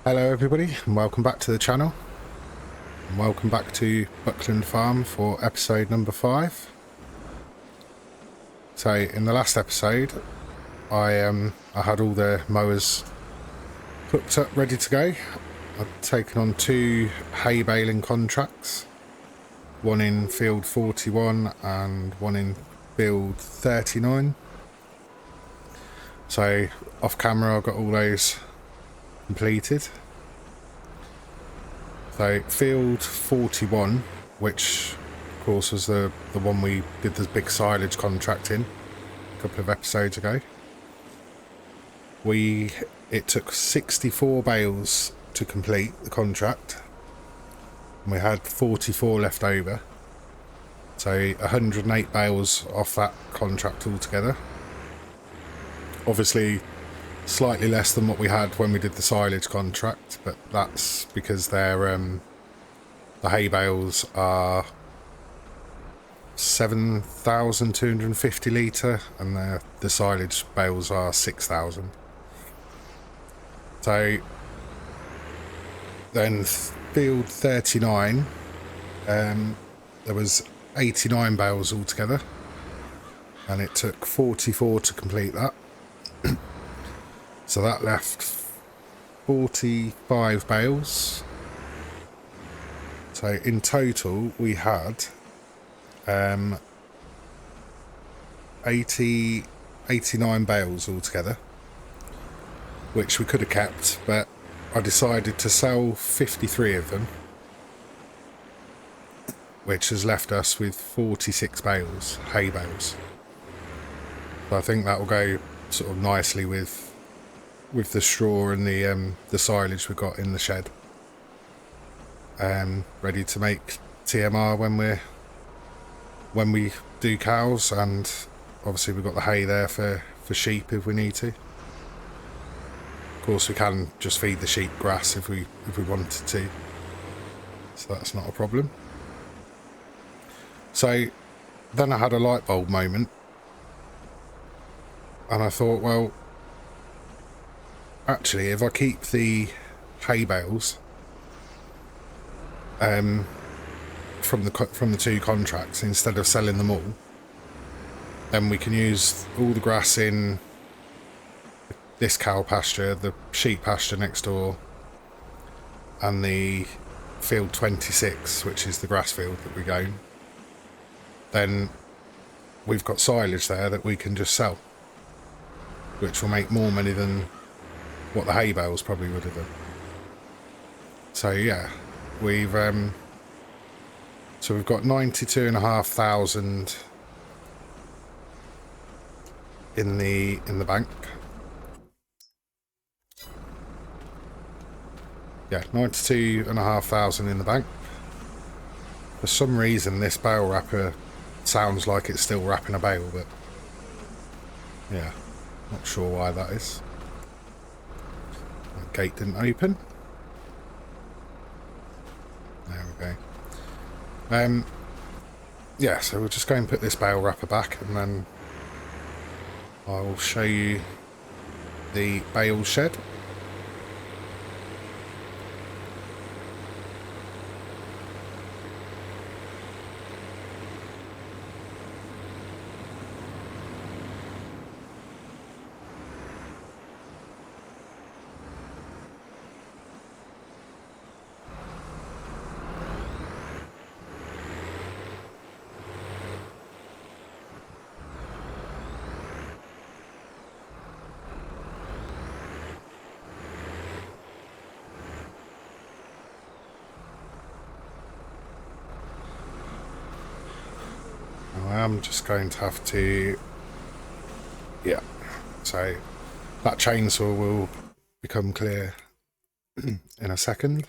Hello everybody and welcome back to the channel and welcome back to Buckland Farm for episode number 5. So in the last episode I had all the mowers hooked up ready to go. I've taken on 2 hay baling contracts, one in field 41 and one in field 39. So off camera I've got all those completed. So field 41, which of course was the one we did the big silage contract in a couple of episodes ago, it took 64 bales to complete the contract and we had 44 left over, so 108 bales off that contract altogether. Obviously slightly less than what we had when we did the silage contract, but that's because they're the hay bales are 7,250 litre and the silage bales are 6,000. So then field 39, there was 89 bales altogether and it took 44 to complete that. So that left 45 bales. So in total we had 89 bales altogether, which we could have kept, but I decided to sell 53 of them, which has left us with 46 bales, hay bales. So I think that will go sort of nicely with the straw and the silage we've got in the shed, ready to make TMR when we do cows, and obviously we've got the hay there for sheep if we need to. Of course we can just feed the sheep grass if we wanted to, so that's not a problem. So then I had a light bulb moment and I thought, well, actually, if I keep the hay bales from the 2 contracts instead of selling them all, then we can use all the grass in this cow pasture, the sheep pasture next door, and the field 26, which is the grass field that we go. Then we've got silage there that we can just sell, which will make more money than what the hay bales probably would have done. So yeah, we've got 92,500 in the bank. Yeah, 92,500 in the bank. For some reason this bale wrapper sounds like it's still wrapping a bale, but yeah, not sure why that is. The gate didn't open. There we go. Yeah, so we'll just go and put this bale wrapper back and then I'll show you the bale shed. I'm just going to have to, yeah, so that chainsaw will become clear in a second.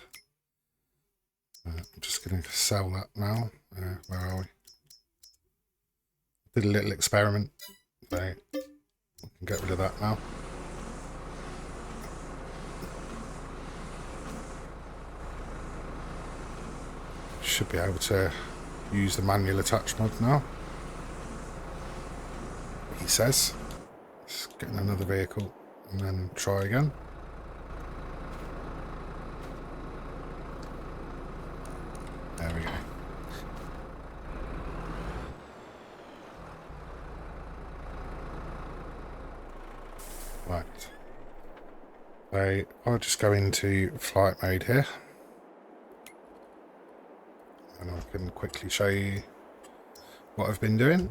I'm just going to sell that now. Where are we? Did a little experiment, so we can get rid of that now. Should be able to use the manual attach mod now, he says. Let's get in another vehicle and then try again. Right. So I'll just go into flight mode here. And I can quickly show you what I've been doing.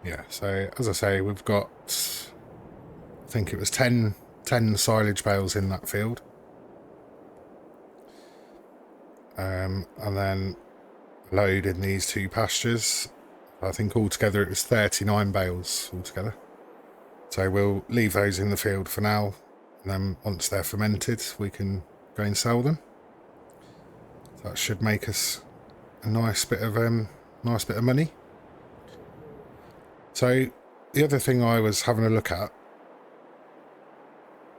Yeah, so as I say, we've got, I think it was 10 silage bales in that field. And then load in these 2 pastures. I think altogether it was 39 bales altogether. So we'll leave those in the field for now, and then once they're fermented we can go and sell them. That should make us a nice bit of money. So the other thing I was having a look at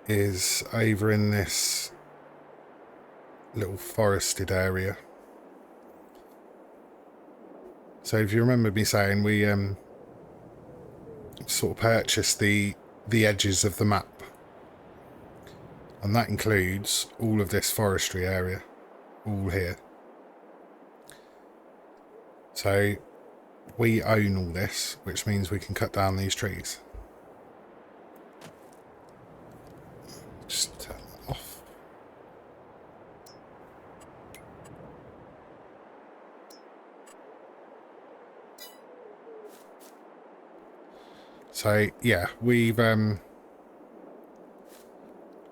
is over in this little forested area. So if you remember me saying, we sort of purchased the edges of the map, and that includes all of this forestry area, all here. So we own all this, which means we can cut down these trees. Just turn that off. So yeah, we've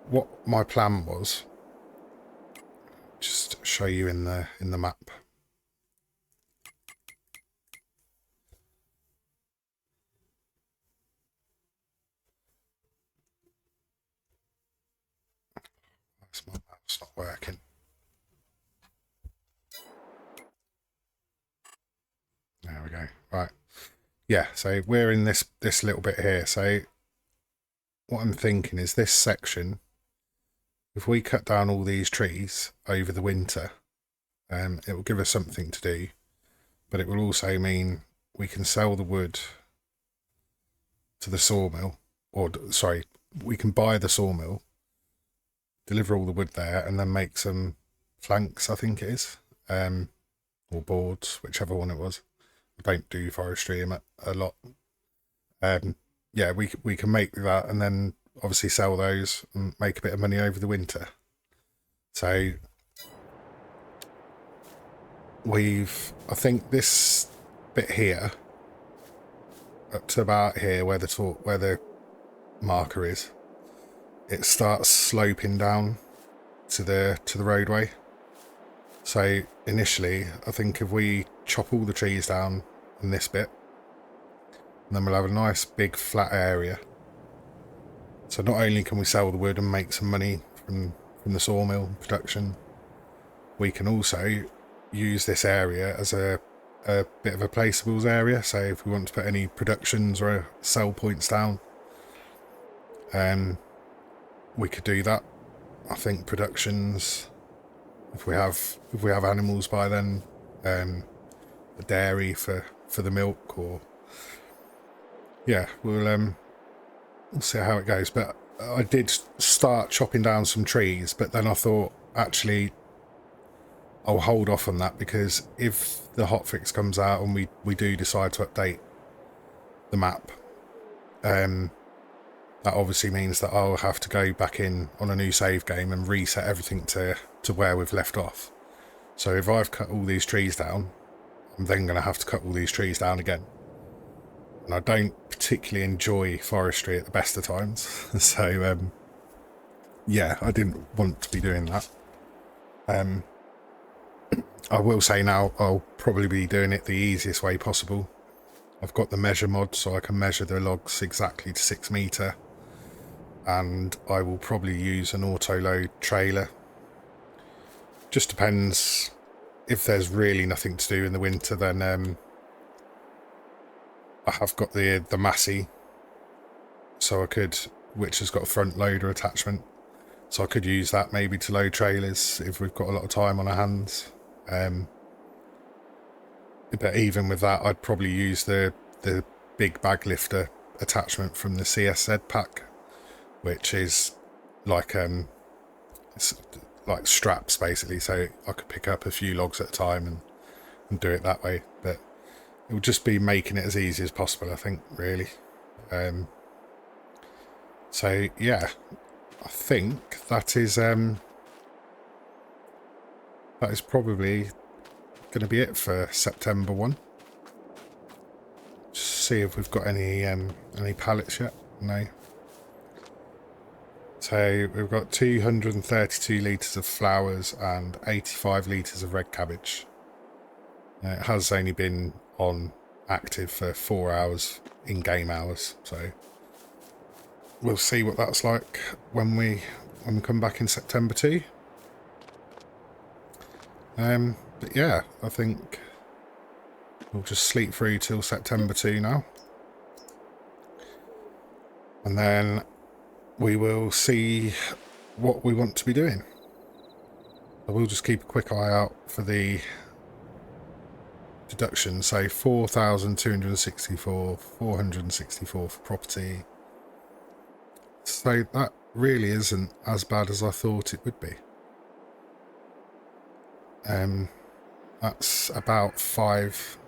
what my plan was, just show you in the map. My map's not working. There we go. Right. Yeah, so we're in this little bit here. So what I'm thinking is this section, if we cut down all these trees over the winter, it will give us something to do, but it will also mean we can sell the wood to the sawmill, or sorry, we can buy the sawmill, deliver all the wood there, and then make some flanks, I think it is, or boards, whichever one it was. I don't do forestry a lot. Yeah, we can make that and then obviously sell those and make a bit of money over the winter. So I think this bit here, up to about here where the marker is, it starts sloping down to the roadway. So initially, I think if we chop all the trees down in this bit, and then we'll have a nice big flat area. So not only can we sell the wood and make some money from the sawmill production, we can also use this area as a bit of a placeables area. So if we want to put any productions or sell points down, we could do that. I think productions, if we have animals by then, the dairy for the milk, or yeah, we'll see how it goes. But I did start chopping down some trees, but then I thought, actually, I'll hold off on that, because if the hotfix comes out and we do decide to update the map, that obviously means that I'll have to go back in on a new save game and reset everything to where we've left off. So if I've cut all these trees down, I'm then going to have to cut all these trees down again. And I don't particularly enjoy forestry at the best of times. So, yeah, I didn't want to be doing that. I will say now, I'll probably be doing it the easiest way possible. I've got the measure mod, so I can measure the logs exactly to 6 metre. And I will probably use an auto-load trailer. Just depends. If there's really nothing to do in the winter, then I have got the Massey, so I could, which has got a front loader attachment, so I could use that maybe to load trailers if we've got a lot of time on our hands. But even with that, I'd probably use the big bag lifter attachment from the CSZ pack, which is like it's like straps basically, so I could pick up a few logs at a time and do it that way. But it will just be making it as easy as possible, I think, really. So yeah, I think that is probably going to be it for September 1. Just see if we've got any pallets yet. No. So we've got 232 litres of flowers and 85 litres of red cabbage. It has only been on active for 4 hours, in-game hours, so we'll see what that's like when we come back in September 2. But yeah, I think we'll just sleep through till September 2 now. And then we will see what we want to be doing. I will just keep a quick eye out for the deduction. So 4,264, 464 for property. So that really isn't as bad as I thought it would be. That's about five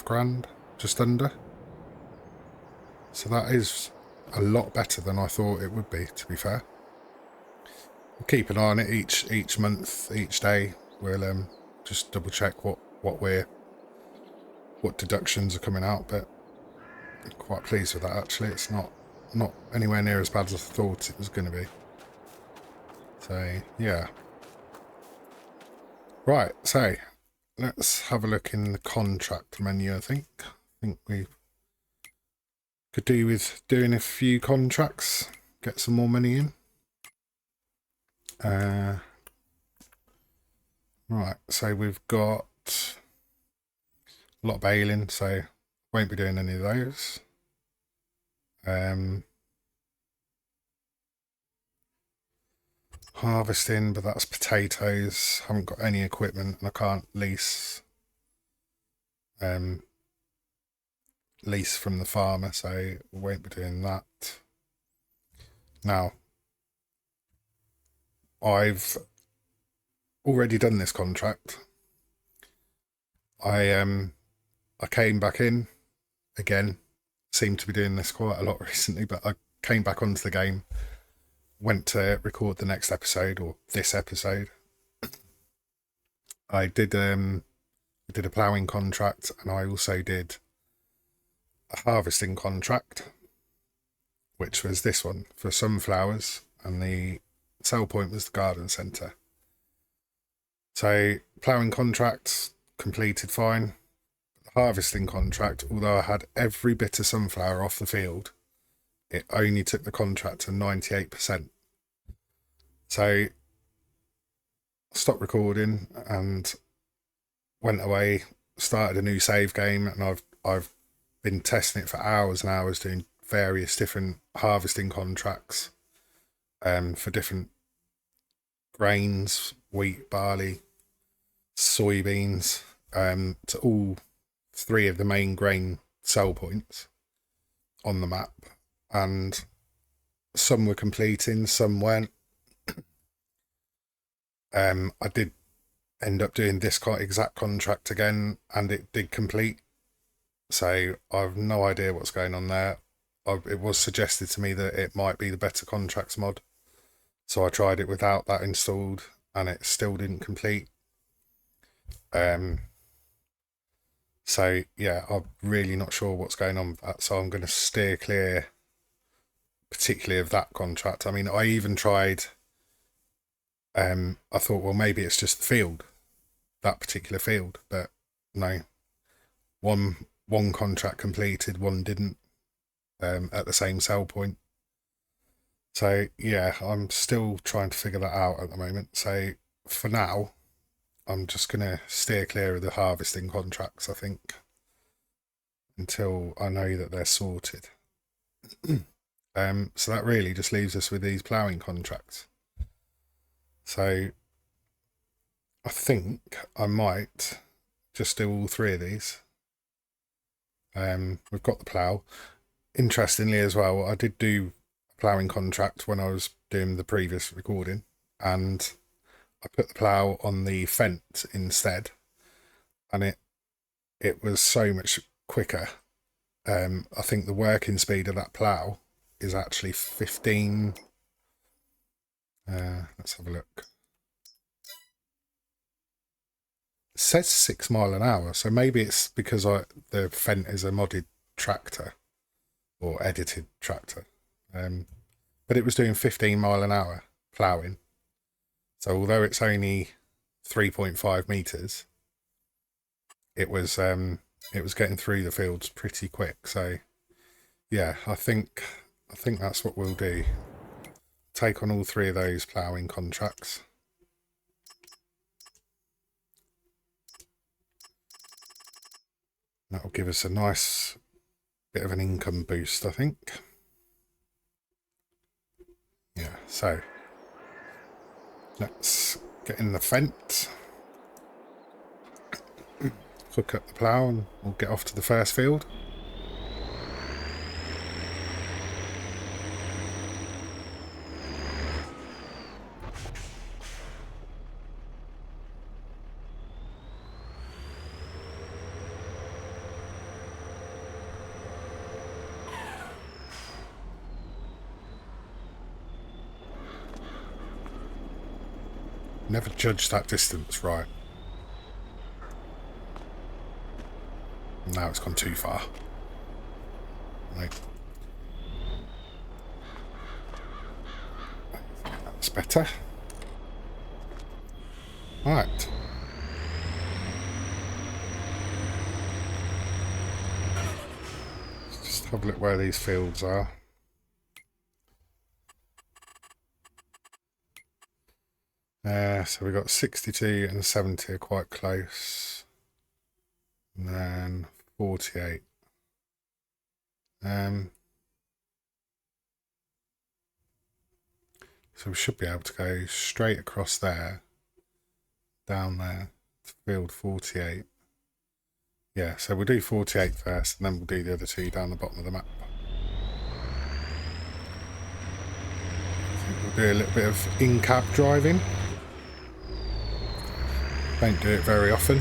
grand, just under. So that is a lot better than I thought it would be, to be fair. We'll keep an eye on it each month, each day. We'll just double check what deductions are coming out, but I'm quite pleased with that actually. It's not anywhere near as bad as I thought it was going to be. So yeah. Right, so let's have a look in the contract menu. I think we could do with doing a few contracts, get some more money in. Right, so we've got a lot of baling, so won't be doing any of those. Harvesting, but that's potatoes. Haven't got any equipment and I can't lease from the farmer, so we won't be doing that. Now, I've already done this contract. I came back in again. Seem to be doing this quite a lot recently, but I came back onto the game, went to record the next episode, or this episode. I did a ploughing contract, and I also did a harvesting contract, which was this one for sunflowers, and the sell point was the garden centre. So ploughing contracts completed fine. The harvesting contract, although I had every bit of sunflower off the field, it only took the contract to 98%. So I stopped recording and went away, started a new save game, and I've been testing it for hours and hours, doing various different harvesting contracts for different grains, wheat, barley, soybeans, to all 3 of the main grain sell points on the map, and some were completing, some weren't. I did end up doing this exact contract again, and it did complete. So I've no idea what's going on there. It was suggested to me that it might be the better contracts mod, so I tried it without that installed, and it still didn't complete. So yeah, I'm really not sure what's going on with that. So I'm going to steer clear, particularly of that contract. I mean, I even tried. I thought, well, maybe it's just the field, that particular field, but no. One contract completed, one didn't, at the same sell point. So yeah, I'm still trying to figure that out at the moment. So for now, I'm just going to steer clear of the harvesting contracts, I think, until I know that they're sorted. So that really just leaves us with these ploughing contracts. So I think I might just do all 3 of these. We've got the plough. Interestingly as well, I did do a ploughing contract when I was doing the previous recording, and I put the plough on the fence instead, and it was so much quicker. I think the working speed of that plough is actually 15. Let's have a look. It says 6 mile an hour, so maybe it's because the Fent is a modded tractor or edited tractor. But it was doing 15 mile an hour ploughing. So although it's only 3.5 meters, it was getting through the fields pretty quick. So yeah, I think that's what we'll do. Take on all 3 of those ploughing contracts. That'll give us a nice bit of an income boost, I think. Yeah, so let's get in the Fent, hook up the plough, and we'll get off to the first field. Never judge that distance, right? Now it's gone too far. Right. That's better. Right. Let's just have a look where these fields are. So we've got 62 and 70 are quite close. And then 48. So we should be able to go straight across there, down there, to field 48. Yeah, so we'll do 48 first, and then we'll do the other 2 down the bottom of the map. I think we'll do a little bit of in-cab driving. Don't do it very often.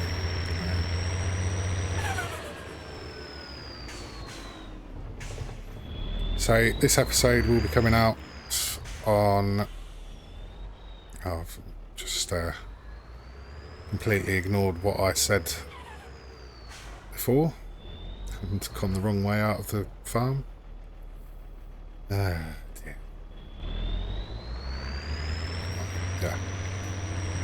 So this episode will be coming out on... Oh, I've just completely ignored what I said before and gone the wrong way out of the farm. Dear.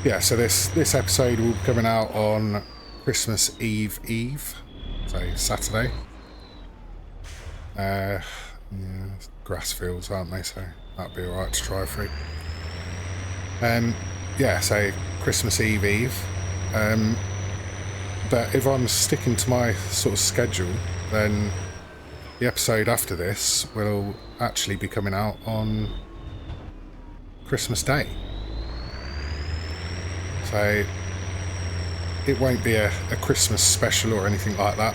Yeah, so this episode will be coming out on Christmas Eve, so Saturday. Yeah, grass fields, aren't they? So that'd be alright to drive through. Yeah, so Christmas Eve. But if I'm sticking to my sort of schedule, then the episode after this will actually be coming out on Christmas Day. So it won't be a Christmas special or anything like that.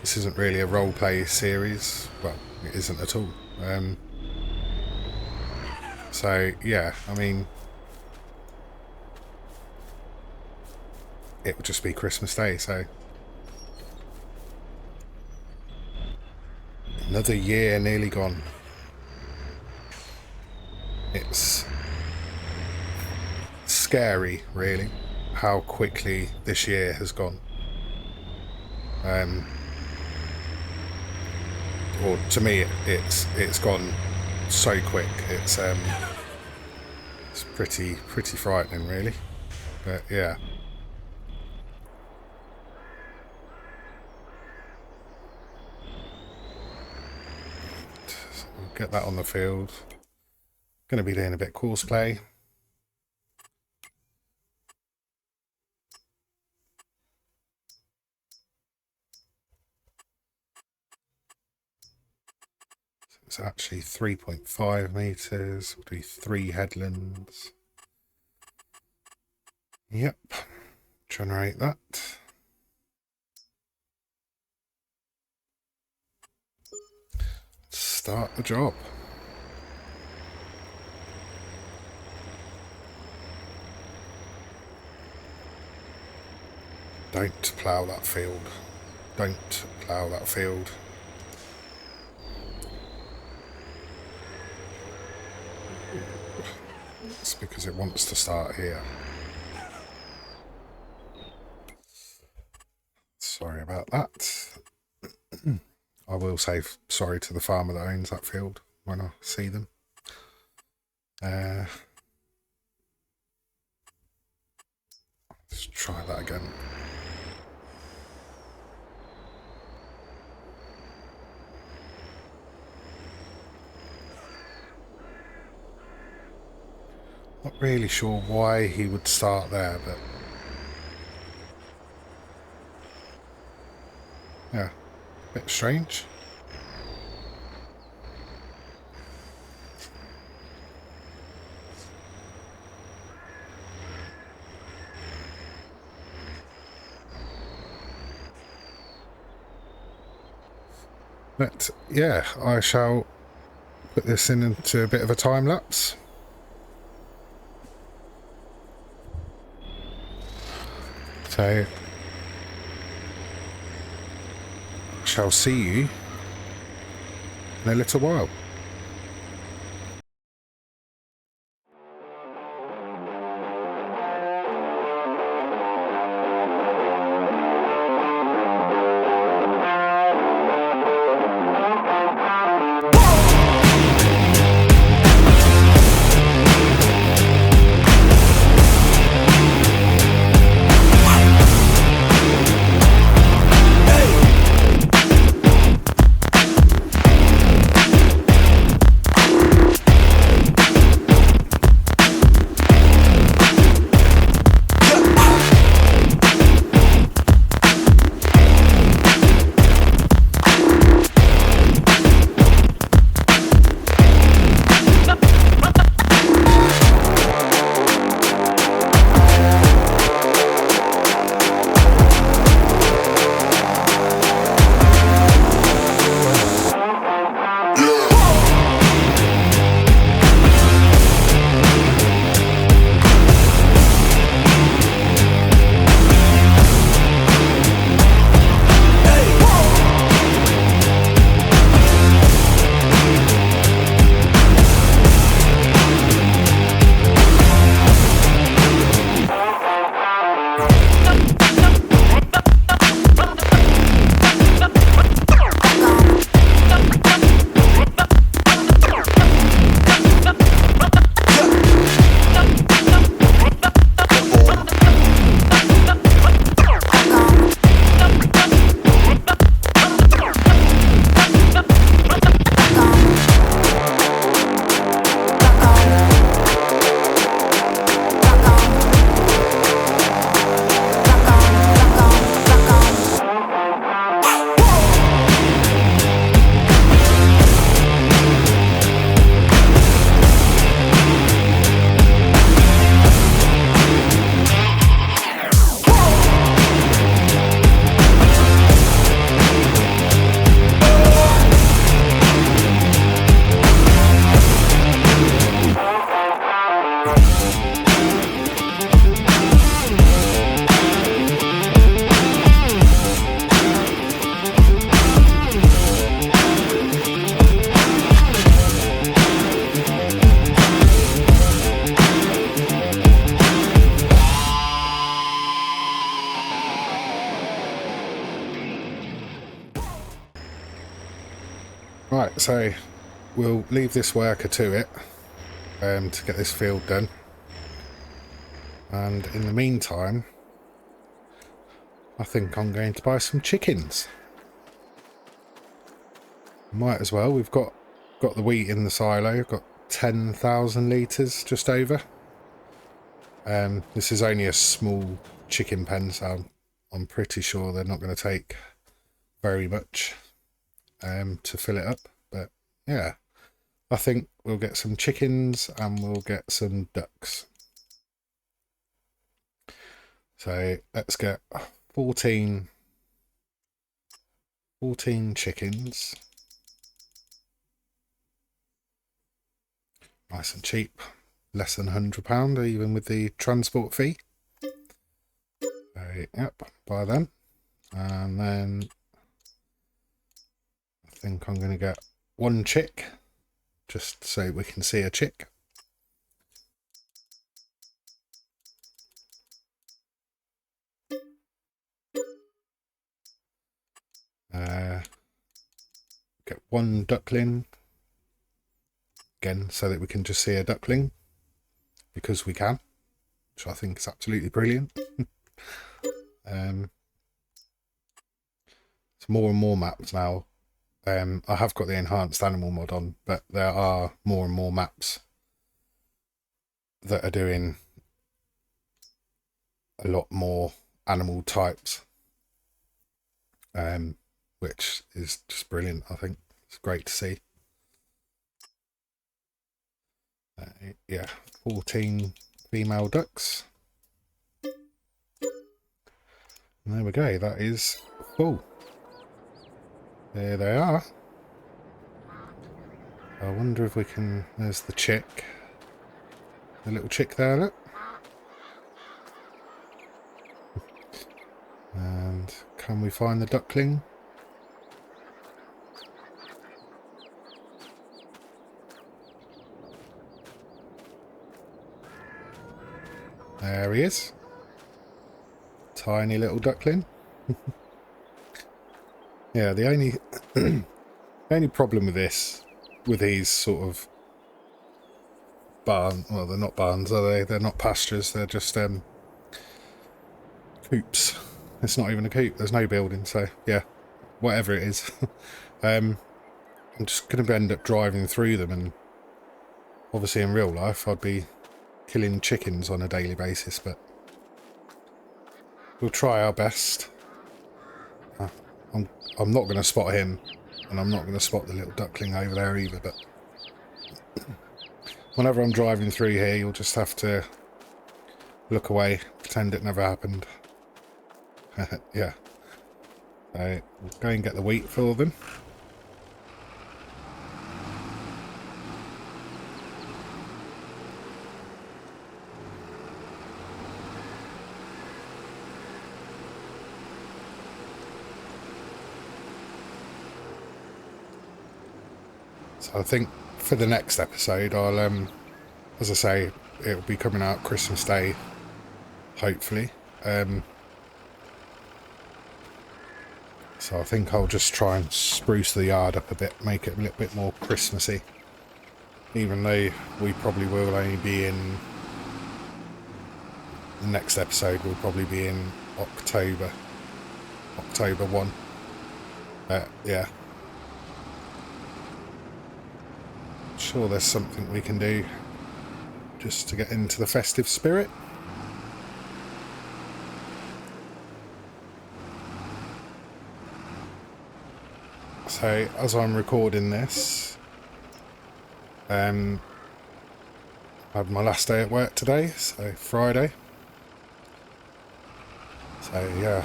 This isn't really a roleplay series. Well, it isn't at all. So yeah, I mean, it will just be Christmas Day. So another year nearly gone. It's scary, really, how quickly this year has gone. Or to me, it's gone so quick. It's pretty frightening, really. But yeah. So we'll get that on the field. Going to be doing a bit of course play. It's actually 3.5 meters. We'll do 3 headlands. Yep. Generate that. Start the job. Don't plough that field. Don't plough that field. It's because it wants to start here. Sorry about that. I will say sorry to the farmer that owns that field when I see them. Let's try that again. Not really sure why he would start there, but yeah, a bit strange. But yeah, I shall put this into a bit of a time lapse. So I shall see you in a little while. Right, so we'll leave this worker to it to get this field done. And in the meantime, I think I'm going to buy some chickens. Might as well. We've got the wheat in the silo. We've got 10,000 litres just over. This is only a small chicken pen, so I'm pretty sure they're not going to take very much to fill it up. But yeah, I think we'll get some chickens and we'll get some ducks. So let's get 14 chickens. Nice and cheap. Less than £100 even with the transport fee. So So, yep, buy them. And then I think I'm going to get one chick, just so we can see a chick. Get one duckling, again, so that we can just see a duckling, because we can, which I think is absolutely brilliant. It's more and more maps now. I have got the enhanced animal mod on, but there are more and more maps that are doing a lot more animal types, which is just brilliant. I think it's great to see. Yeah, 14 female ducks. And there we go, that is full. There they are. I wonder if we can... There's the chick. The little chick there, look. And can we find the duckling? There he is. Tiny little duckling. Yeah, the only problem with this, with these sort of barn, well, they're not barns, are they? They're not pastures, they're just coops. It's not even a coop, there's no building, so yeah, whatever it is. I'm just going to end up driving through them, and obviously in real life I'd be killing chickens on a daily basis, but we'll try our best. I'm not going to spot him, and I'm not going to spot the little duckling over there either, but whenever I'm driving through here, you'll just have to look away, pretend it never happened. Yeah. So we'll go and get the wheat for them. So I think for the next episode, I'll, as I say, it'll be coming out Christmas Day, hopefully. So I think I'll just try and spruce the yard up a bit, make it a little bit more Christmassy. Even though we probably will only be in... The next episode will probably be in October 1. Yeah. Sure, there's something we can do just to get into the festive spirit. So as I'm recording this, I had my last day at work today, so Friday. So yeah,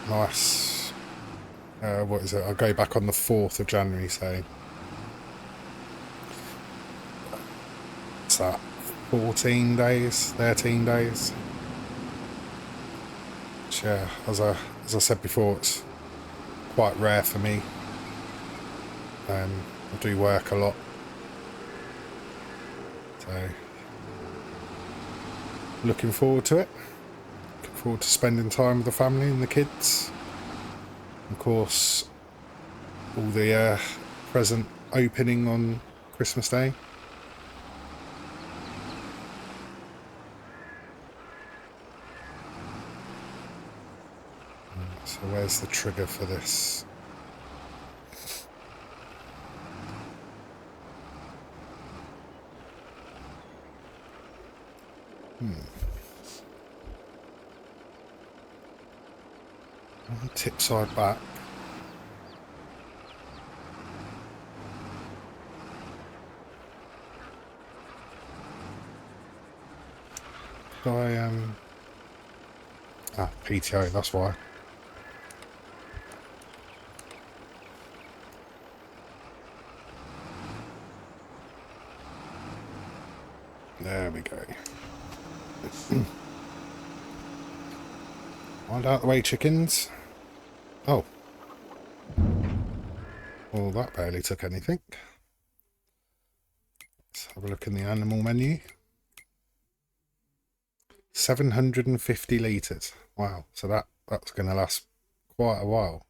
nice. What is it? I go back on the 4th of January, so what's that? 14 days, 13 days. Which, yeah, as I said before, it's quite rare for me. I do work a lot, so looking forward to it. Looking forward to spending time with the family and the kids. Of course, all the present opening on Christmas Day. So where's the trigger for this? Tip side back. PTO, that's why. There we go. Mind out the way, chickens. Oh. Well, that barely took anything. Let's have a look in the animal menu. 750 litres. Wow, so that's going to last quite a while.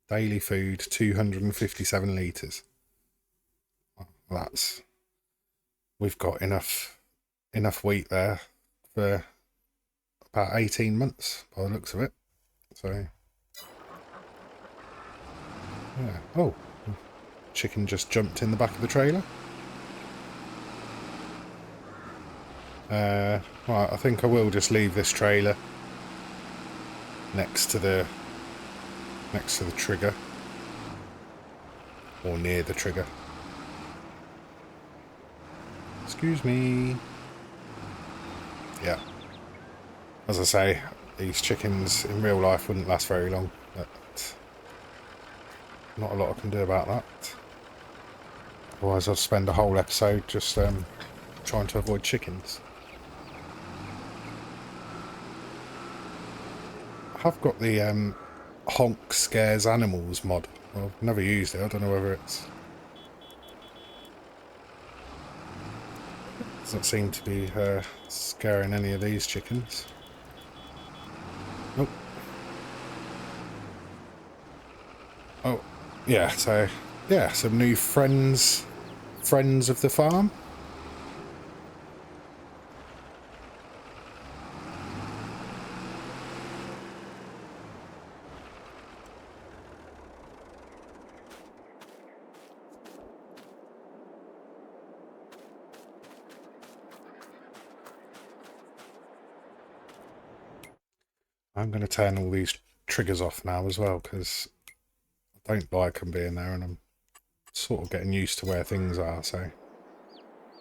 Daily food, 257 litres. Well, we've got enough wheat there for about 18 months by the looks of it. So, yeah. Oh, chicken just jumped in the back of the trailer. Right, I think I will just leave this trailer next to the trigger, or near the trigger. Excuse me. Yeah. As I say, these chickens in real life wouldn't last very long, but not a lot I can do about that. Otherwise I'll spend a whole episode just trying to avoid chickens. I've got the Honk Scares Animals mod. I've never used it. I don't know whether it's... Doesn't seem to be scaring any of these chickens. Nope. Oh, yeah, so... Yeah, some new friends of the farm. I'm going to turn all these triggers off now as well, because I don't like them being there, and I'm sort of getting used to where things are, so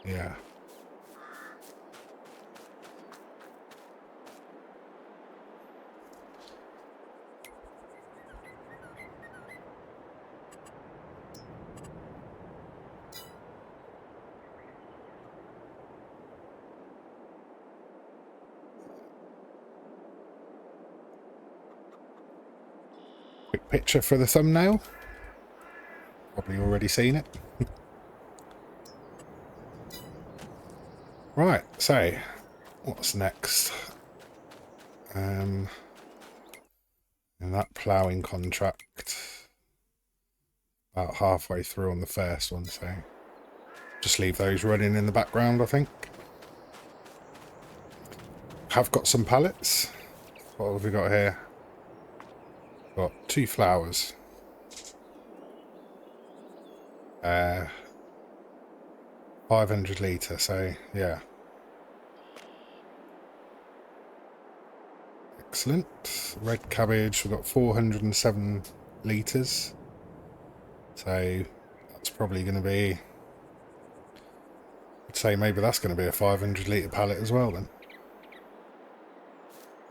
yeah. Quick picture for the thumbnail. Probably already seen it. Right, so what's next? In that ploughing contract, about halfway through on the first one, so just leave those running in the background, I think. Have got some pallets. What have we got here? Got 2 flowers. 500 litre, so yeah. Excellent. Red cabbage, we've got 407 litres. So that's probably going to be... I'd say maybe that's going to be a 500 litre pallet as well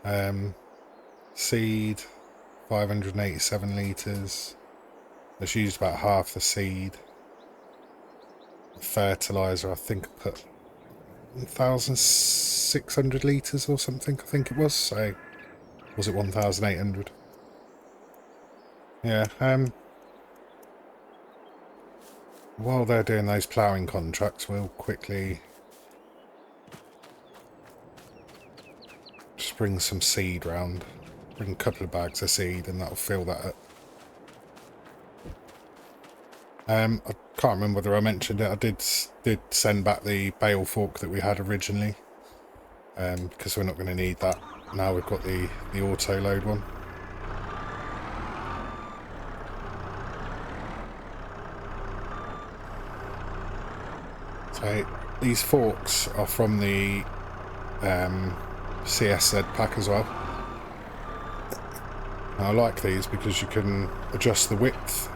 then. Seed, 587 litres. Let's use about half the seed. Fertiliser, I think I put 1,600 litres or something, I think it was. So, was it 1,800? Yeah, while they're doing those ploughing contracts, we'll quickly just bring some seed round. Bring a couple of bags of seed and that'll fill that up. I can't remember whether I mentioned it. I did send back the bale fork that we had originally, because we're not going to need that. Now we've got the auto load one. So these forks are from the CSZ pack as well. And I like these because you can adjust the width.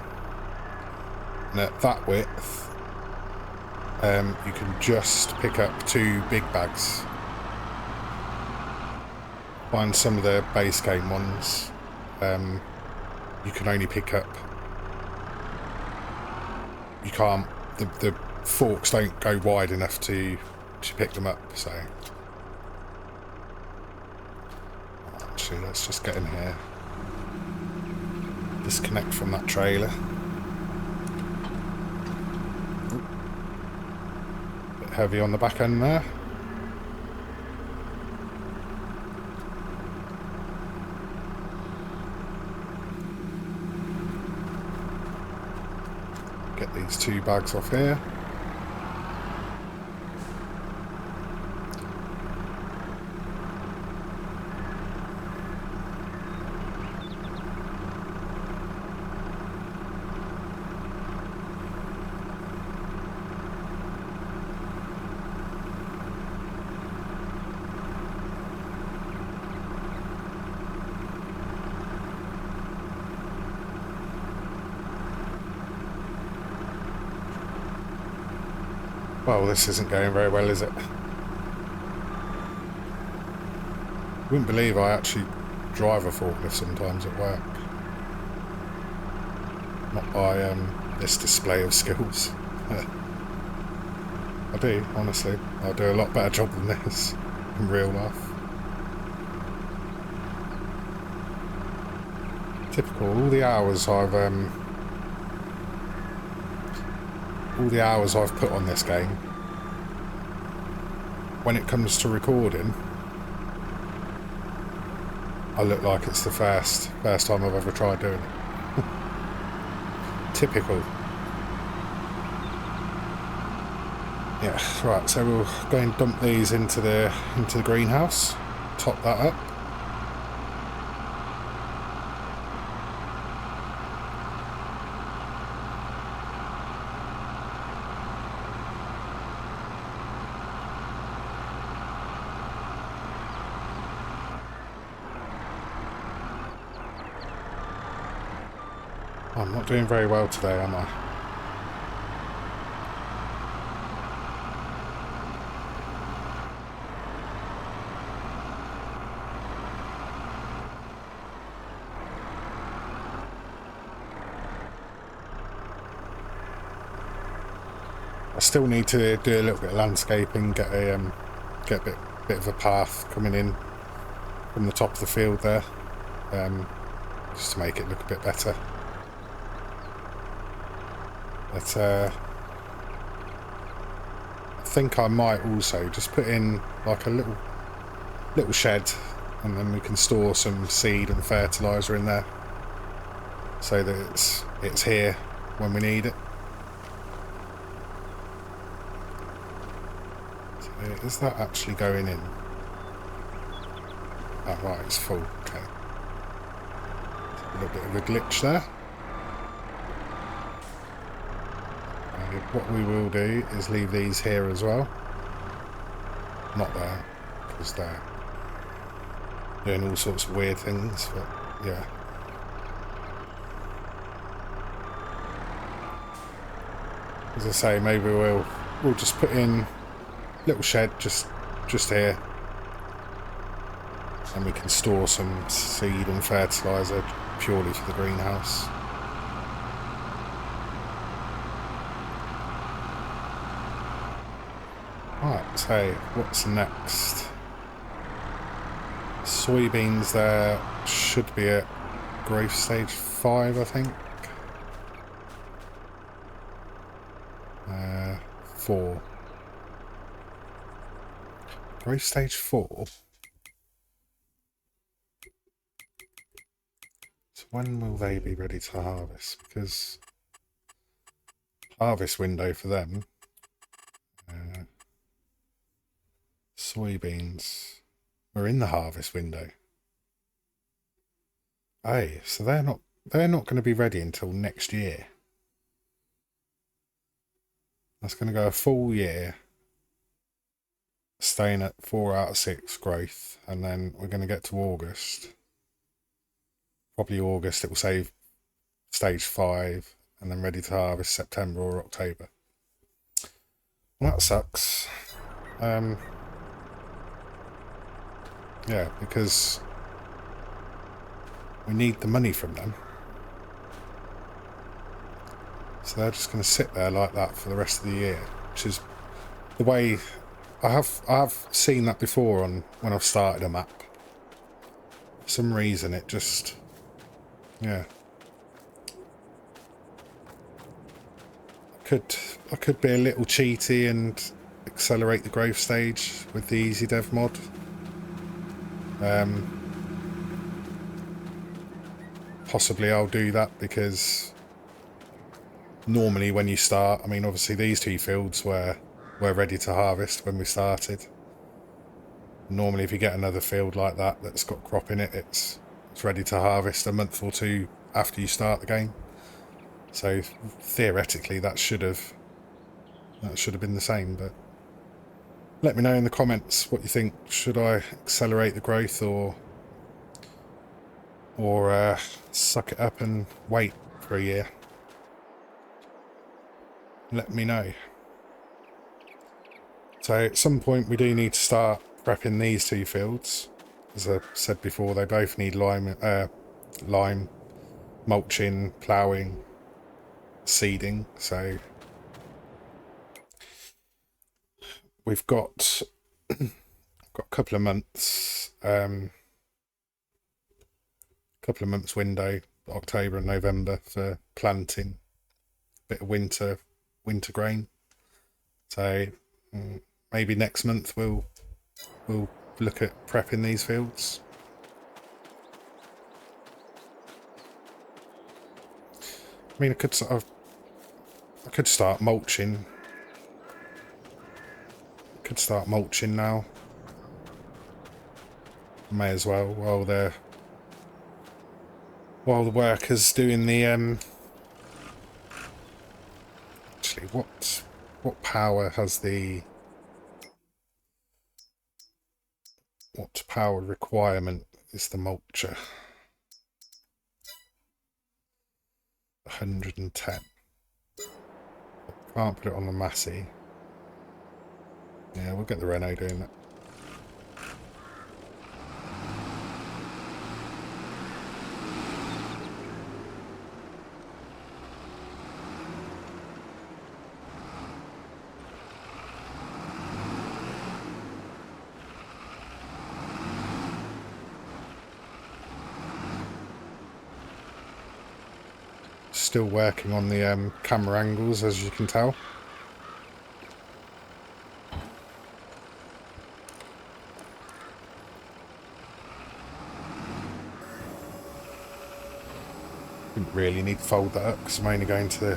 And at that width, you can just pick up 2 big bags. Find some of the base game ones, you can only pick up... You can't... The forks don't go wide enough to pick them up, so... actually, let's just get in here. Disconnect from that trailer. Bit heavy on the back end there. Get these 2 bags off here. Well, this isn't going very well, is it? Wouldn't believe I actually drive a forklift sometimes at work. Not by this display of skills. I do, honestly. I do a lot better job than this in real life. Typical. All the hours I've put on this game, when it comes to recording, I look like it's the first time I've ever tried doing it. Typical. Yeah, right, so we'll go and dump these into the greenhouse, top that up. I'm not doing very well today, am I? I still need to do a little bit of landscaping, get a bit of a path coming in from the top of the field there, just to make it look a bit better. But I think I might also just put in like a little shed, and then we can store some seed and fertiliser in there, so that it's here when we need it. So is that actually going in? Oh right, it's full. Okay. A little bit of a glitch there. What we will do is leave these here as well. Not there, because they're doing all sorts of weird things, but yeah. As I say, maybe we'll just put in a little shed just here, and we can store some seed and fertiliser purely for the greenhouse. Right, so what's next? Soybeans there should be at growth stage 5, I think. 4. Growth stage 4. So when will they be ready to harvest? Because harvest window for them. Soybeans. We're in the harvest window. Hey, so they're not going to be ready until next year. That's going to go a full year, staying at 4 out of 6 growth, and then we're going to get to August. Probably August it will say stage 5, and then ready to harvest September or October. Well, that sucks. Yeah, because we need the money from them. So they're just going to sit there like that for the rest of the year, which is the way I have seen that before on when I've started a map. For some reason it just, yeah. I could be a little cheaty and accelerate the growth stage with the Easy Dev mod. Possibly I'll do that because normally when you start, I mean obviously these two fields were ready to harvest when we started. Normally if you get another field like that that's got crop in it, it's ready to harvest a month or two after you start the game. So theoretically that should have been the same, but let me know in the comments what you think. Should I accelerate the growth or suck it up and wait for a year? Let me know. So at some point we do need to start prepping these two fields. As I said before, they both need lime, mulching, ploughing, seeding. So we've got a couple of months, window, October and November, for planting a bit of winter grain. So maybe next month we'll look at prepping these fields. I mean, I could start mulching. Now. May as well while the workers doing the actually what power has the what power requirement is the mulcher? 110. Can't put it on the Massey. Yeah, we'll get the Renault doing that. Still working on the camera angles, as you can tell. Didn't really need to fold that up because I'm only going to the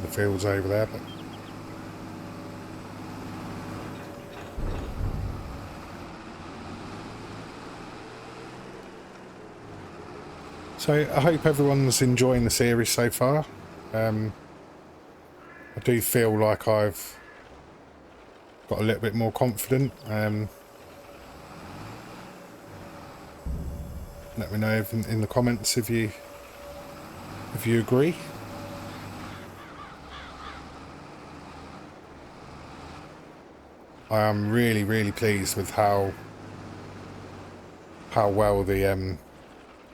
fields over there. But so I hope everyone's enjoying the series so far. I do feel like I've got a little bit more confident. Let me know in the comments if you agree. I am really pleased with how well the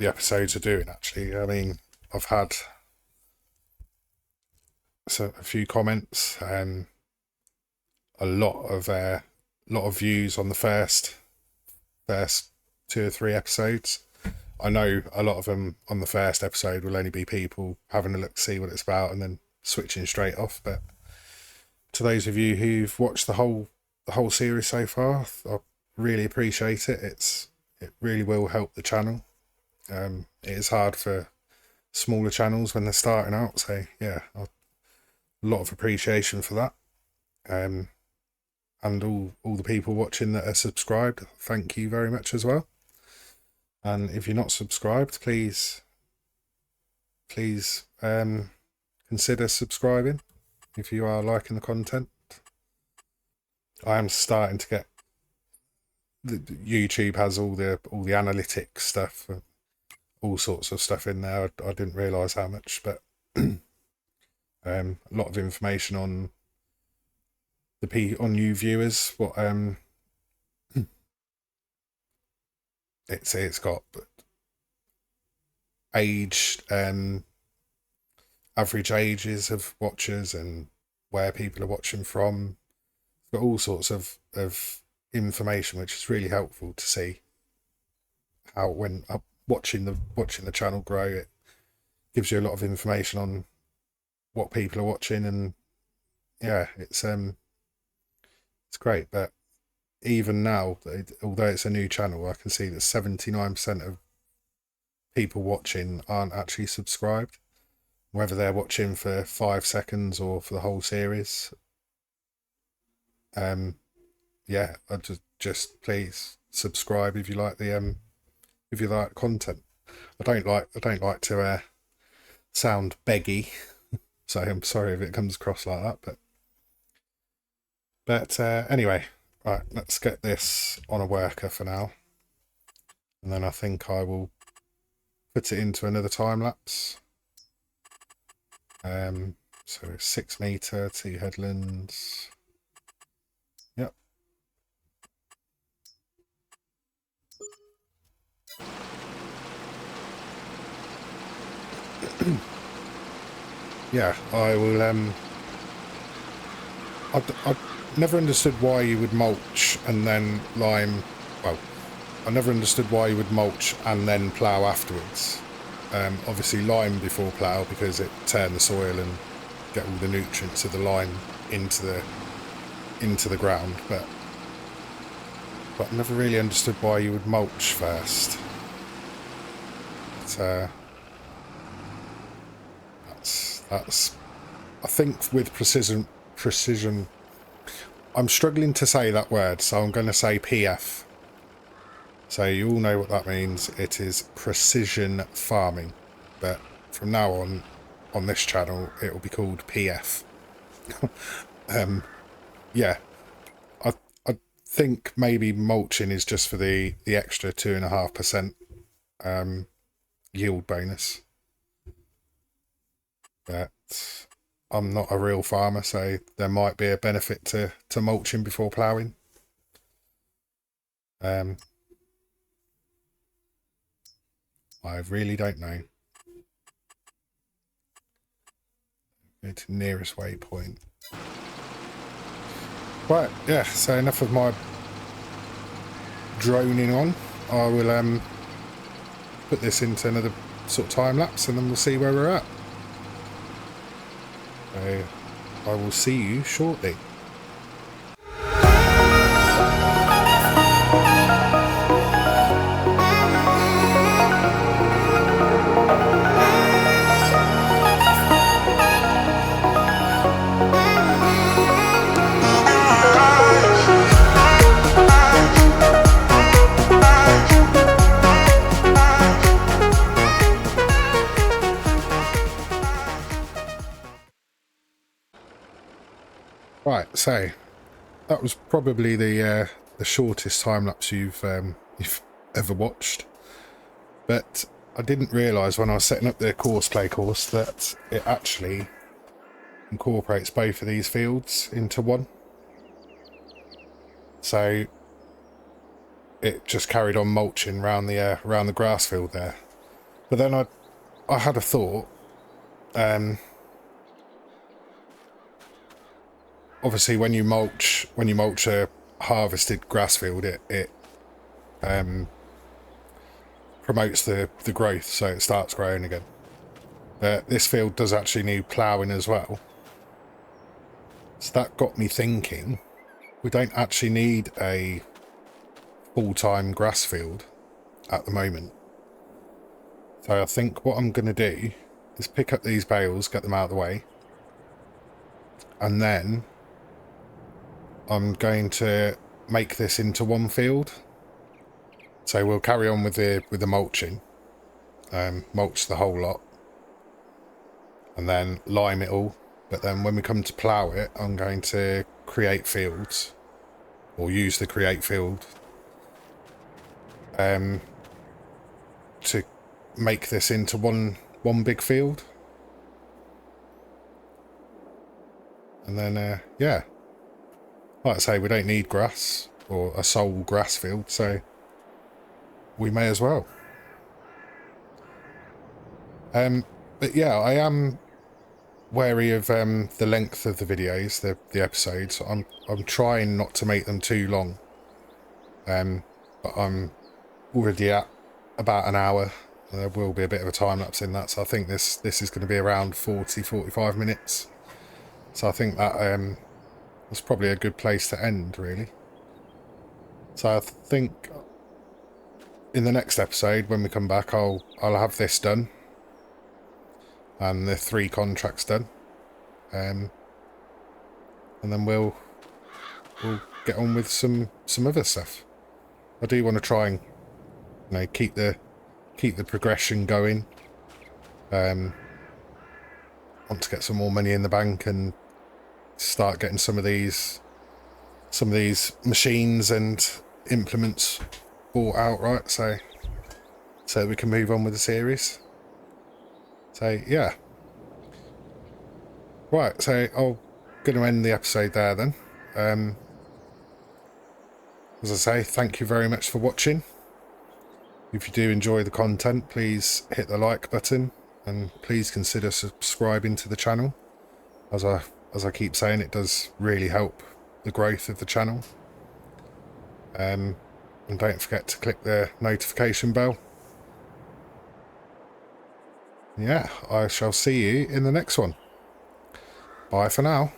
episodes are doing. Actually, I mean, I've had a few comments, a lot of views on the first 2 or 3 episodes. I know a lot of them on the first episode will only be people having a look to see what it's about and then switching straight off. But to those of you who've watched the whole series so far, I really appreciate it. It really will help the channel. It is hard for smaller channels when they're starting out, so yeah, a lot of appreciation for that. And all the people watching that are subscribed, thank you very much as well. And if you're not subscribed, please consider subscribing if you are liking the content. I am starting to get YouTube has all the analytics stuff, all sorts of stuff in there. I didn't realise how much, but a lot of information on you viewers. What it's got age, average ages of watchers and where people are watching from. It's got all sorts of information, which is really helpful to see how it went up, watching the channel grow. It gives you a lot of information on what people are watching, and yeah, it's great. But even now, although it's a new channel, I can see that 79% of people watching aren't actually subscribed, whether they're watching for 5 seconds or for the whole series. Yeah, I just please subscribe if you like the content. I don't like to sound beggy, so I'm sorry if it comes across like that. But anyway, right, let's get this on a worker for now, and then I think I will put it into another time lapse. So 6 meter, 2 headlands. Yep. Yeah, I will. I never understood why you would mulch and then lime. Well, I never understood why you would mulch and then plough afterwards. Obviously lime before plough because it turn the soil and get all the nutrients of the lime into the ground. But I never really understood why you would mulch first. But, that's I think with precision. I'm struggling to say that word, so I'm going to say PF. So you all know what that means. It is precision farming. But from now on this channel, it will be called PF. Yeah. I think maybe mulching is just for the extra 2.5% yield bonus. But I'm not a real farmer, so there might be a benefit to mulching before ploughing. I really don't know. Go to nearest waypoint. Right, yeah, so enough of my droning on. I will put this into another sort of time lapse, and then we'll see where we're at. So I will see you shortly. Right, so that was probably the shortest time lapse you've ever watched, but I didn't realise when I was setting up the play course that it actually incorporates both of these fields into one. So it just carried on mulching around the grass field there. But then I had a thought. Obviously, when you mulch a harvested grass field, it promotes the growth, so it starts growing again. But this field does actually need ploughing as well. So that got me thinking, we don't actually need a full-time grass field at the moment. So I think what I'm going to do is pick up these bales, get them out of the way, and then I'm going to make this into one field. So we'll carry on with the mulching, mulch the whole lot, and then lime it all. But then when we come to plough it, I'm going to create fields, or use the create field, to make this into one big field. And then yeah, like I say, we don't need grass or a sole grass field, so we may as well. But yeah, I am wary of the length of the videos, the episodes. I'm trying not to make them too long. But I'm already at about an hour. There will be a bit of a time lapse in that, so I think this is going to be around 45 minutes. So I think that was probably a good place to end, really. So I think in the next episode, when we come back, I'll have this done and the 3 contracts done, and then we'll get on with some other stuff. I do want to try and, you know, keep the progression going. Want to get some more money in the bank and start getting some of these machines and implements bought outright, so we can move on with the series. So yeah, right. So I'm going to end the episode there then. As I say, thank you very much for watching. If you do enjoy the content, please hit the like button and please consider subscribing to the channel. As I keep saying, it does really help the growth of the channel. And don't forget to click the notification bell. Yeah, I shall see you in the next one. Bye for now.